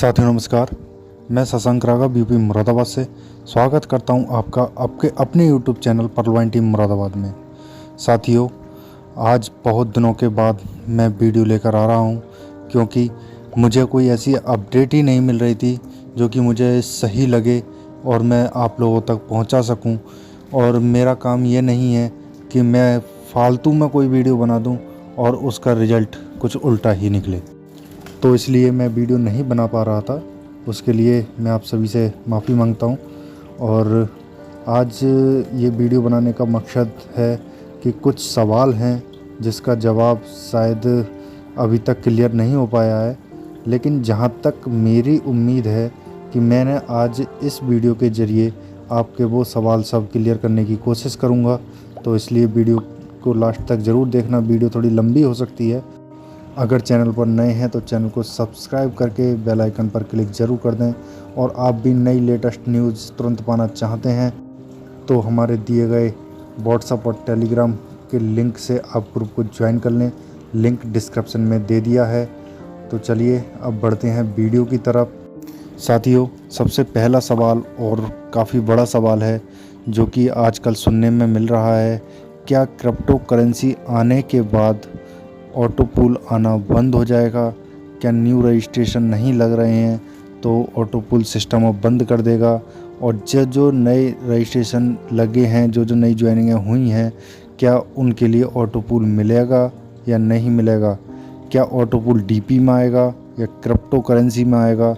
साथियों नमस्कार, मैं शशांक राघव बीपी मुरादाबाद से स्वागत करता हूं आपका आपके अपने यूट्यूब चैनल परलवाइन टीम मुरादाबाद में। साथियों, आज बहुत दिनों के बाद मैं वीडियो लेकर आ रहा हूं क्योंकि मुझे कोई ऐसी अपडेट ही नहीं मिल रही थी जो कि मुझे सही लगे और मैं आप लोगों तक पहुंचा सकूं। और मेरा काम ये नहीं है कि मैं फालतू में कोई वीडियो बना दूं और उसका रिज़ल्ट कुछ उल्टा ही निकले, तो इसलिए मैं वीडियो नहीं बना पा रहा था। उसके लिए मैं आप सभी से माफ़ी मांगता हूं। और आज ये वीडियो बनाने का मकसद है कि कुछ सवाल हैं जिसका जवाब शायद अभी तक क्लियर नहीं हो पाया है, लेकिन जहां तक मेरी उम्मीद है कि मैंने आज इस वीडियो के ज़रिए आपके वो सवाल सब क्लियर करने की कोशिश करूंगा। तो इसलिए वीडियो को लास्ट तक ज़रूर देखना। वीडियो थोड़ी लंबी हो सकती है। अगर चैनल पर नए हैं तो चैनल को सब्सक्राइब करके बेल आइकन पर क्लिक ज़रूर कर दें। और आप भी नई लेटेस्ट न्यूज़ तुरंत पाना चाहते हैं तो हमारे दिए गए व्हाट्सएप और टेलीग्राम के लिंक से आप ग्रुप को ज्वाइन कर लें। लिंक डिस्क्रिप्शन में दे दिया है। तो चलिए अब बढ़ते हैं वीडियो की तरफ। साथियों, सबसे पहला सवाल और काफ़ी बड़ा सवाल है जो कि आजकल सुनने में मिल रहा है, क्या क्रिप्टो करेंसी आने के बाद ऑटो पूल आना बंद हो जाएगा? क्या न्यू रजिस्ट्रेशन नहीं लग रहे हैं तो ऑटो पूल सिस्टम अब बंद कर देगा? और जो नए रजिस्ट्रेशन लगे हैं, जो नई ज्वाइनिंगें हुई हैं, क्या उनके लिए ऑटो पूल मिलेगा या नहीं मिलेगा? क्या ऑटो पूल डीपी में आएगा या क्रिप्टो करेंसी में आएगा?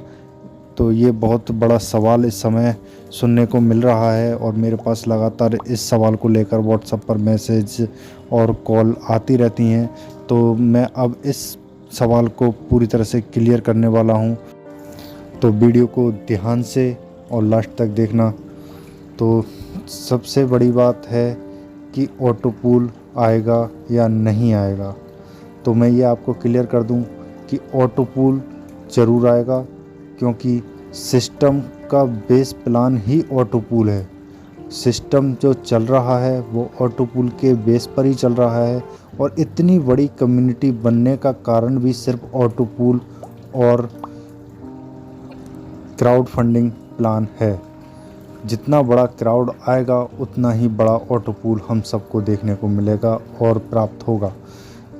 तो ये बहुत बड़ा सवाल इस समय सुनने को मिल रहा है और मेरे पास लगातार इस सवाल को लेकर व्हाट्सएप पर मैसेज और कॉल आती रहती हैं। तो मैं अब इस सवाल को पूरी तरह से क्लियर करने वाला हूं, तो वीडियो को ध्यान से और लास्ट तक देखना। तो सबसे बड़ी बात है कि ऑटो पूल आएगा या नहीं आएगा। तो मैं ये आपको क्लियर कर दूं कि ऑटो पूल ज़रूर आएगा, क्योंकि सिस्टम का बेस प्लान ही ऑटो पूल है। सिस्टम जो चल रहा है वो ऑटो पूल के बेस पर ही चल रहा है। और इतनी बड़ी कम्युनिटी बनने का कारण भी सिर्फ ऑटो पूल और क्राउड फंडिंग प्लान है। जितना बड़ा क्राउड आएगा उतना ही बड़ा ऑटो पूल हम सबको देखने को मिलेगा और प्राप्त होगा।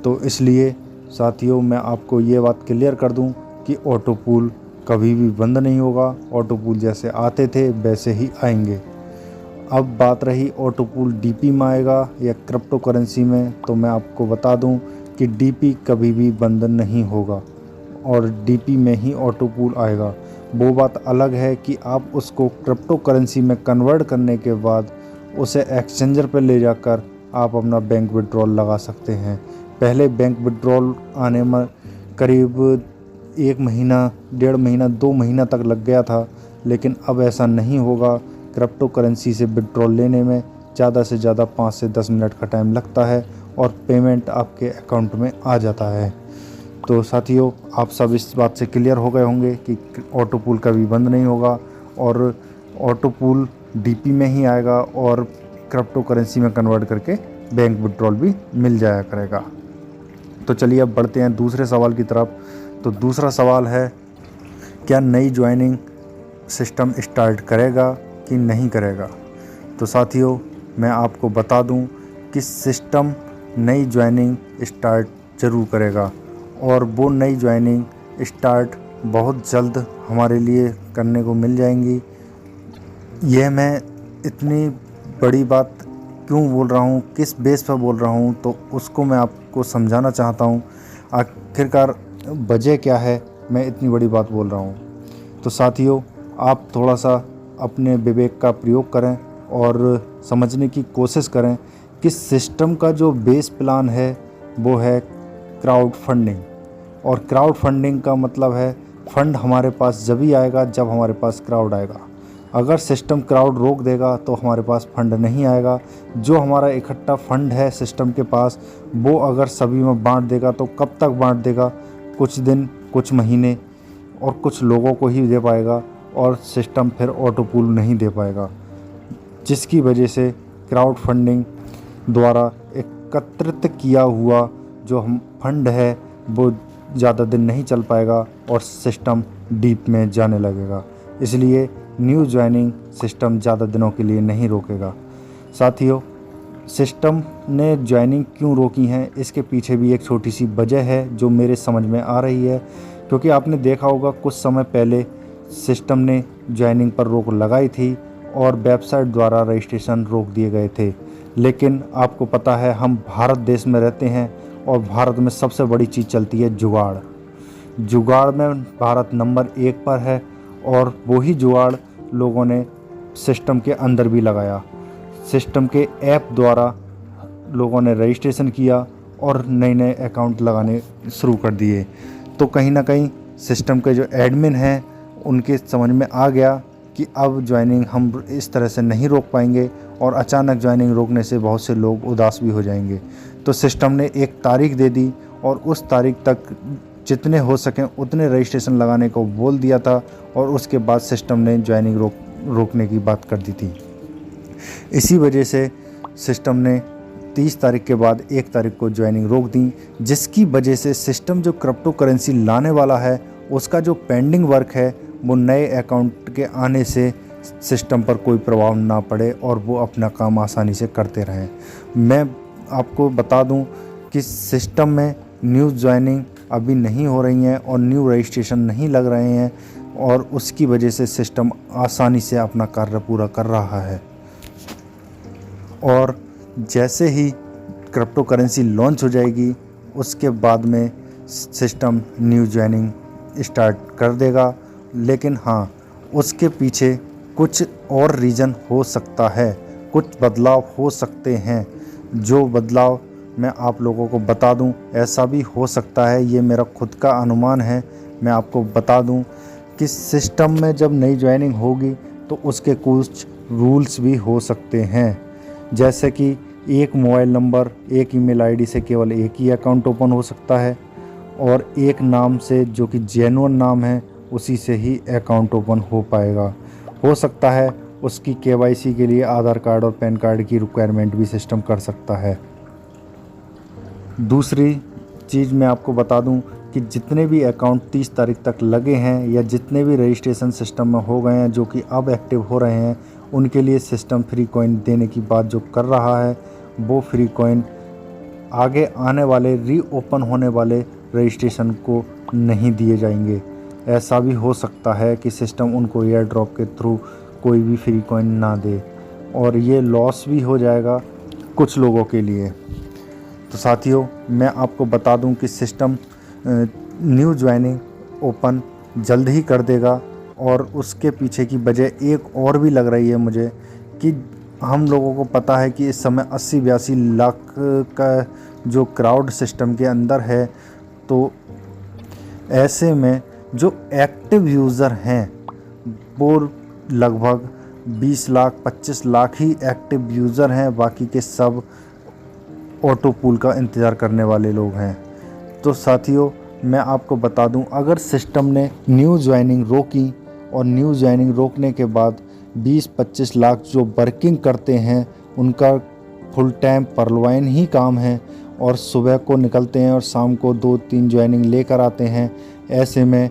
तो इसलिए साथियों, मैं आपको ये बात क्लियर कर दूं कि ऑटो पूल कभी भी बंद नहीं होगा। ऑटो पूल जैसे आते थे वैसे ही आएंगे। अब बात रही ऑटो पूल डीपी में आएगा या क्रिप्टो करेंसी में, तो मैं आपको बता दूं कि डीपी कभी भी बंद नहीं होगा और डीपी में ही ऑटो पूल आएगा। वो बात अलग है कि आप उसको क्रिप्टो करेंसी में कन्वर्ट करने के बाद उसे एक्सचेंजर पर ले जाकर आप अपना बैंक विड्रॉल लगा सकते हैं। पहले बैंक विड्रॉल आने में करीब 1 महीना, 1.5 महीना, 2 महीना तक लग गया था, लेकिन अब ऐसा नहीं होगा। क्रिप्टो करेंसी से विड्रॉल लेने में ज़्यादा से ज़्यादा 5 से 10 मिनट का टाइम लगता है और पेमेंट आपके अकाउंट में आ जाता है। तो साथियों, आप सब इस बात से क्लियर हो गए होंगे कि ऑटो पूल कभी बंद नहीं होगा और ऑटो पूल डीपी में ही आएगा और क्रिप्टो करेंसी में कन्वर्ट करके बैंक विड्रॉल भी मिल जाया करेगा। तो चलिए अब बढ़ते हैं दूसरे सवाल की तरफ। तो दूसरा सवाल है, क्या नई ज्वाइनिंग सिस्टम स्टार्ट करेगा कि नहीं करेगा? तो साथियों, मैं आपको बता दूं कि सिस्टम नई ज्वाइनिंग स्टार्ट ज़रूर करेगा और वो नई ज्वाइनिंग स्टार्ट बहुत जल्द हमारे लिए करने को मिल जाएंगी। यह मैं इतनी बड़ी बात क्यों बोल रहा हूँ, किस बेस पर बोल रहा हूँ, तो उसको मैं आपको समझाना चाहता हूँ। आखिरकार वजह क्या है मैं इतनी बड़ी बात बोल रहा हूँ। तो साथियों, आप थोड़ा सा अपने विवेक का प्रयोग करें और समझने की कोशिश करें कि सिस्टम का जो बेस प्लान है वो है क्राउड फंडिंग। और क्राउड फंडिंग का मतलब है फंड हमारे पास जब ही आएगा जब हमारे पास क्राउड आएगा। अगर सिस्टम क्राउड रोक देगा तो हमारे पास फंड नहीं आएगा। जो हमारा इकट्ठा फंड है सिस्टम के पास, वो अगर सभी में बांट देगा तो कब तक बांट देगा? कुछ दिन, कुछ महीने और कुछ लोगों को ही दे पाएगा और सिस्टम फिर ऑटो पूल नहीं दे पाएगा, जिसकी वजह से क्राउड फंडिंग द्वारा एकत्रित किया हुआ जो हम फंड है वो ज़्यादा दिन नहीं चल पाएगा और सिस्टम डीप में जाने लगेगा। इसलिए न्यू ज्वाइनिंग सिस्टम ज़्यादा दिनों के लिए नहीं रोकेगा। साथियों, सिस्टम ने ज्वाइनिंग क्यों रोकी है, इसके पीछे भी एक छोटी सी वजह है जो मेरे समझ में आ रही है। क्योंकि आपने देखा होगा कुछ समय पहले सिस्टम ने ज्वाइनिंग पर रोक लगाई थी और वेबसाइट द्वारा रजिस्ट्रेशन रोक दिए गए थे। लेकिन आपको पता है हम भारत देश में रहते हैं और भारत में सबसे बड़ी चीज़ चलती है जुगाड़। जुगाड़ में भारत नंबर 1 पर है और वही जुगाड़ लोगों ने सिस्टम के अंदर भी लगाया। सिस्टम के ऐप द्वारा लोगों ने रजिस्ट्रेशन किया और नए नए अकाउंट लगाने शुरू कर दिए। तो कहीं ना कहीं सिस्टम के जो एडमिन हैं उनके समझ में आ गया कि अब ज्वाइनिंग हम इस तरह से नहीं रोक पाएंगे और अचानक ज्वाइनिंग रोकने से बहुत से लोग उदास भी हो जाएंगे। तो सिस्टम ने एक तारीख दे दी और उस तारीख तक जितने हो सकें उतने रजिस्ट्रेशन लगाने को बोल दिया था और उसके बाद सिस्टम ने ज्वाइनिंग रोकने की बात कर दी थी। इसी वजह से सिस्टम ने 30 तारीख के बाद 1 तारीख को ज्वाइनिंग रोक दी, जिसकी वजह से सिस्टम जो क्रिप्टो करेंसी लाने वाला है उसका जो पेंडिंग वर्क है वो नए अकाउंट के आने से सिस्टम पर कोई प्रभाव ना पड़े और वो अपना काम आसानी से करते रहें। मैं आपको बता दूं कि सिस्टम में न्यू ज्वाइनिंग अभी नहीं हो रही हैं और न्यू रजिस्ट्रेशन नहीं लग रहे हैं और उसकी वजह से सिस्टम आसानी से अपना कार्य पूरा कर रहा है। और जैसे ही क्रिप्टो करेंसी लॉन्च हो जाएगी उसके बाद में सिस्टम न्यू ज्वाइनिंग स्टार्ट कर देगा। लेकिन हाँ, उसके पीछे कुछ और रीज़न हो सकता है, कुछ बदलाव हो सकते हैं। जो बदलाव मैं आप लोगों को बता दूं, ऐसा भी हो सकता है, ये मेरा खुद का अनुमान है। मैं आपको बता दूं कि सिस्टम में जब नई ज्वाइनिंग होगी तो उसके कुछ रूल्स भी हो सकते हैं। जैसे कि एक मोबाइल नंबर, एक ईमेल आईडी से केवल एक ही अकाउंट ओपन हो सकता है और एक नाम से जो कि जेन्युइन नाम है उसी से ही अकाउंट ओपन हो पाएगा। हो सकता है उसकी केवाईसी के लिए आधार कार्ड और पैन कार्ड की रिक्वायरमेंट भी सिस्टम कर सकता है। दूसरी चीज़ मैं आपको बता दूं कि जितने भी अकाउंट 30 तारीख तक लगे हैं या जितने भी रजिस्ट्रेशन सिस्टम में हो गए हैं जो कि अब एक्टिव हो रहे हैं, उनके लिए सिस्टम फ्री कॉइन देने की बात जो कर रहा है वो फ्री कॉइन आगे आने वाले रीओपन होने वाले रजिस्ट्रेशन को नहीं दिए जाएंगे। ऐसा भी हो सकता है कि सिस्टम उनको एयर ड्रॉप के थ्रू कोई भी फ्री कॉइन ना दे और ये लॉस भी हो जाएगा कुछ लोगों के लिए। तो साथियों, मैं आपको बता दूं कि सिस्टम न्यू ज्वाइनिंग ओपन जल्द ही कर देगा और उसके पीछे की वजह एक और भी लग रही है मुझे कि हम लोगों को पता है कि इस समय 80-82 लाख का जो क्राउड सिस्टम के अंदर है। तो ऐसे में जो एक्टिव यूज़र हैं वो लगभग 20 लाख 25 लाख ही एक्टिव यूज़र हैं, बाकी के सब ऑटो पूल का इंतज़ार करने वाले लोग हैं। तो साथियों, मैं आपको बता दूं, अगर सिस्टम ने न्यू ज्वाइनिंग रोकी और न्यू ज्वाइनिंग रोकने के बाद 20-25 लाख जो वर्किंग करते हैं उनका फुल टाइम पर्लवाइन ही काम है और सुबह को निकलते हैं और शाम को 2-3 ज्वाइनिंग लेकर आते हैं, ऐसे में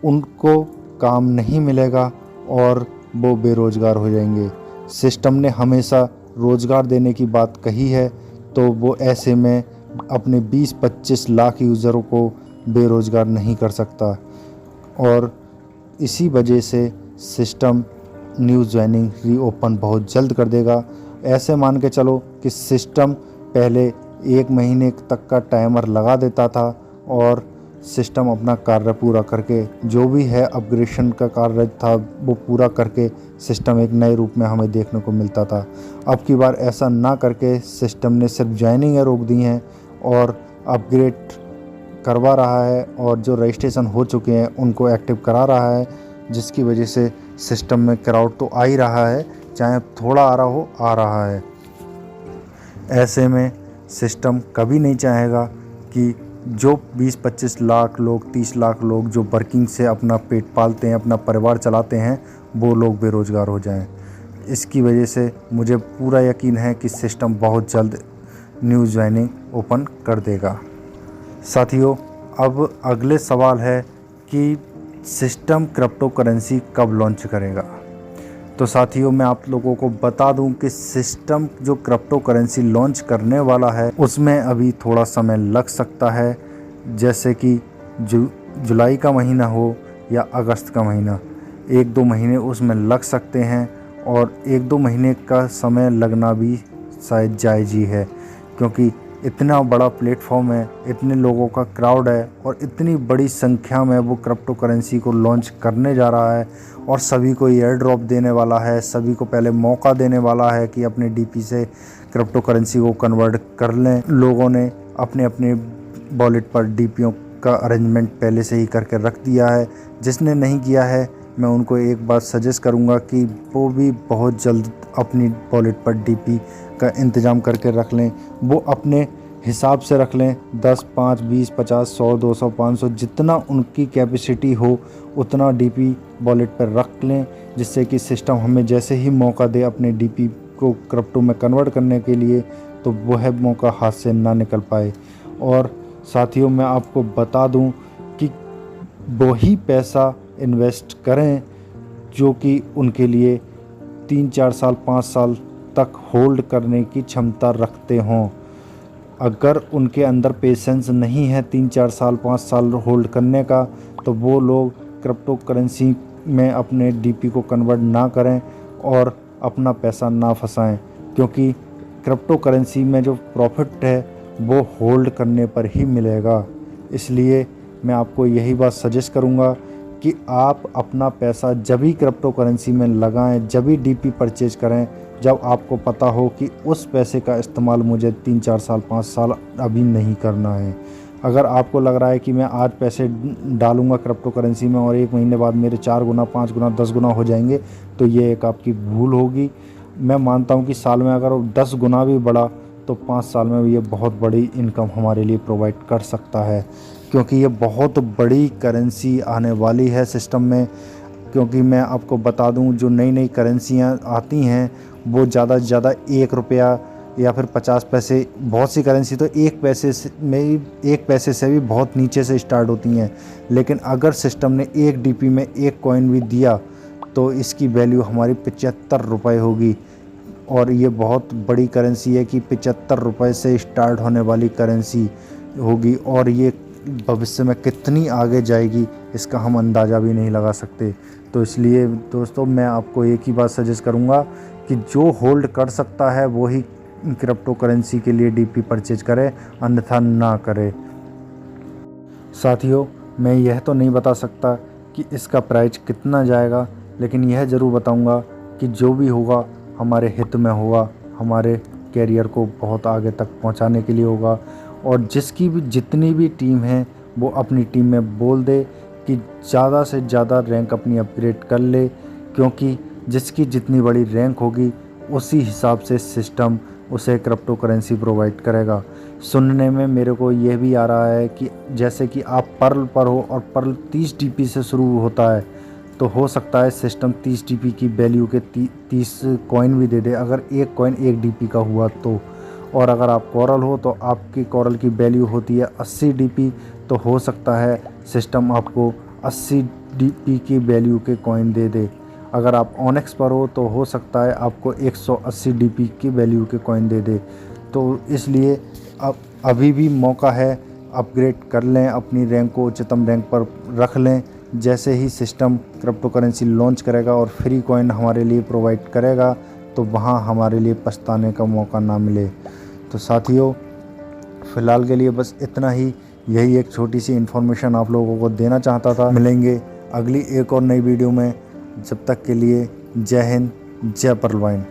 उनको काम नहीं मिलेगा और वो बेरोज़गार हो जाएंगे। सिस्टम ने हमेशा रोज़गार देने की बात कही है, तो वो ऐसे में अपने 20-25 लाख यूज़रों को बेरोज़गार नहीं कर सकता और इसी वजह से सिस्टम न्यू ज्वाइनिंग रीओपन बहुत जल्द कर देगा। ऐसे मान के चलो कि सिस्टम पहले 1 महीने तक का टाइमर लगा देता था और सिस्टम अपना कार्य पूरा करके जो भी है अपग्रेडेशन का कार्य था वो पूरा करके सिस्टम एक नए रूप में हमें देखने को मिलता था। अब की बार ऐसा ना करके सिस्टम ने सिर्फ ज्वाइनिंग रोक दी हैं और अपग्रेड करवा रहा है और जो रजिस्ट्रेशन हो चुके हैं उनको एक्टिव करा रहा है, जिसकी वजह से सिस्टम में क्राउड तो आ ही रहा है, चाहे थोड़ा आ रहा हो, आ रहा है। ऐसे में सिस्टम कभी नहीं चाहेगा कि जो 20-25 लाख लोग, 30 लाख लोग जो वर्किंग से अपना पेट पालते हैं, अपना परिवार चलाते हैं, वो लोग बेरोज़गार हो जाएं। इसकी वजह से मुझे पूरा यकीन है कि सिस्टम बहुत जल्द न्यू ज्वाइनिंग ओपन कर देगा। साथियों, अब अगले सवाल है कि सिस्टम क्रिप्टो करेंसी कब लॉन्च करेगा। तो साथियों, मैं आप लोगों को बता दूं कि सिस्टम जो क्रिप्टो करेंसी लॉन्च करने वाला है उसमें अभी थोड़ा समय लग सकता है, जैसे कि जुलाई का महीना हो या अगस्त का महीना, 1-2 महीने उसमें लग सकते हैं। और 1-2 महीने का समय लगना भी शायद जायज़ ही है, क्योंकि इतना बड़ा प्लेटफॉर्म है, इतने लोगों का क्राउड है और इतनी बड़ी संख्या में वो क्रिप्टो करेंसी को लॉन्च करने जा रहा है और सभी को एयर ड्रॉप देने वाला है, सभी को पहले मौका देने वाला है कि अपने डीपी से क्रिप्टो करेंसी को कन्वर्ट कर लें। लोगों ने अपने अपने वॉलेट पर डीपीओ का अरेंजमेंट पहले से ही करके रख दिया है। जिसने नहीं किया है, मैं उनको एक बात सजेस्ट करूंगा कि वो भी बहुत जल्द अपनी वॉलेट पर डीपी का इंतज़ाम करके रख लें। वो अपने हिसाब से रख लें, 10, 5, 20, 50, 100, 200, 500 जितना उनकी कैपेसिटी हो उतना डीपी वॉलेट पर रख लें, जिससे कि सिस्टम हमें जैसे ही मौका दे अपने डीपी को क्रिप्टो में कन्वर्ट करने के लिए, तो वह मौका हाथ से ना निकल पाए। और साथियों, मैं आपको बता दूं कि वही पैसा इन्वेस्ट करें जो कि उनके लिए 3-4 साल 5 साल तक होल्ड करने की क्षमता रखते हों। अगर उनके अंदर पेशेंस नहीं है 3-4 साल 5 साल होल्ड करने का, तो वो लोग क्रिप्टो करेंसी में अपने डीपी को कन्वर्ट ना करें और अपना पैसा ना फंसाएं, क्योंकि क्रिप्टो करेंसी में जो प्रॉफिट है वो होल्ड करने पर ही मिलेगा। इसलिए मैं आपको यही बात सजेस्ट करूंगा कि आप अपना पैसा जब भी क्रिप्टो करेंसी में लगाएं, जब भी डीपी परचेज करें, जब आपको पता हो कि उस पैसे का इस्तेमाल मुझे 3-4 साल 5 साल अभी नहीं करना है। अगर आपको लग रहा है कि मैं आज पैसे डालूंगा क्रिप्टो करेंसी में और 1 महीने बाद मेरे 4 गुना 5 गुना 10 गुना हो जाएंगे, तो ये एक आपकी भूल होगी। मैं मानता हूँ कि साल में अगर 10 गुना भी बढ़ा तो 5 साल में ये बहुत बड़ी इनकम हमारे लिए प्रोवाइड कर सकता है, क्योंकि ये बहुत बड़ी करेंसी आने वाली है सिस्टम में। क्योंकि मैं आपको बता दूं, जो नई नई करेंसियाँ आती हैं वो ज़्यादा से ज़्यादा 1 रुपया या फिर 50 पैसे, बहुत सी करेंसी तो 1 पैसे से भी बहुत नीचे से स्टार्ट होती हैं। लेकिन अगर सिस्टम ने 1 डीपी में 1 कॉइन भी दिया तो इसकी वैल्यू हमारी 75 रुपये होगी। और ये बहुत बड़ी करेंसी है कि 75 रुपये से स्टार्ट होने वाली करेंसी होगी, और ये भविष्य में कितनी आगे जाएगी इसका हम अंदाज़ा भी नहीं लगा सकते। तो इसलिए दोस्तों, मैं आपको एक ही बात सजेस्ट करूंगा कि जो होल्ड कर सकता है वो ही क्रिप्टो करेंसी के लिए डीपी परचेज करे, अन्यथा ना करे। साथियों, मैं यह तो नहीं बता सकता कि इसका प्राइस कितना जाएगा, लेकिन यह ज़रूर बताऊंगा कि जो भी होगा हमारे हित में होगा, हमारे कैरियर को बहुत आगे तक पहुंचाने के लिए होगा। और जितनी भी टीम है वो अपनी टीम में बोल दे कि ज़्यादा से ज़्यादा रैंक अपनी अपग्रेड कर ले, क्योंकि जिसकी जितनी बड़ी रैंक होगी उसी हिसाब से सिस्टम उसे क्रिप्टो करेंसी प्रोवाइड करेगा। सुनने में मेरे को यह भी आ रहा है कि जैसे कि आप पर्ल पर हो और पर्ल 30 डीपी से शुरू होता है, तो हो सकता है सिस्टम 30 डीपी की वैल्यू के 30 कॉइन भी दे दे, अगर 1 कॉइन 1 डीपी का हुआ तो। और अगर आप कोरल हो तो आपकी कोरल की वैल्यू होती है 80 डीपी, तो हो सकता है सिस्टम आपको 80 डीपी की वैल्यू के कॉइन दे दे। अगर आप ऑनेक्स पर हो तो हो सकता है आपको 180 डीपी की वैल्यू के कॉइन दे दे। तो इसलिए अब अभी भी मौका है, अपग्रेड कर लें, अपनी रैंक को उच्चतम रैंक पर रख लें। जैसे ही सिस्टम क्रिप्टो करेंसी लॉन्च करेगा और फ्री कॉइन हमारे लिए प्रोवाइड करेगा, तो वहाँ हमारे लिए पछताने का मौका ना मिले। तो साथियों, फ़िलहाल के लिए बस इतना ही, यही एक छोटी सी इन्फॉर्मेशन आप लोगों को देना चाहता था। मिलेंगे अगली एक और नई वीडियो में, जब तक के लिए जय हिंद, जय पर्लवाइन।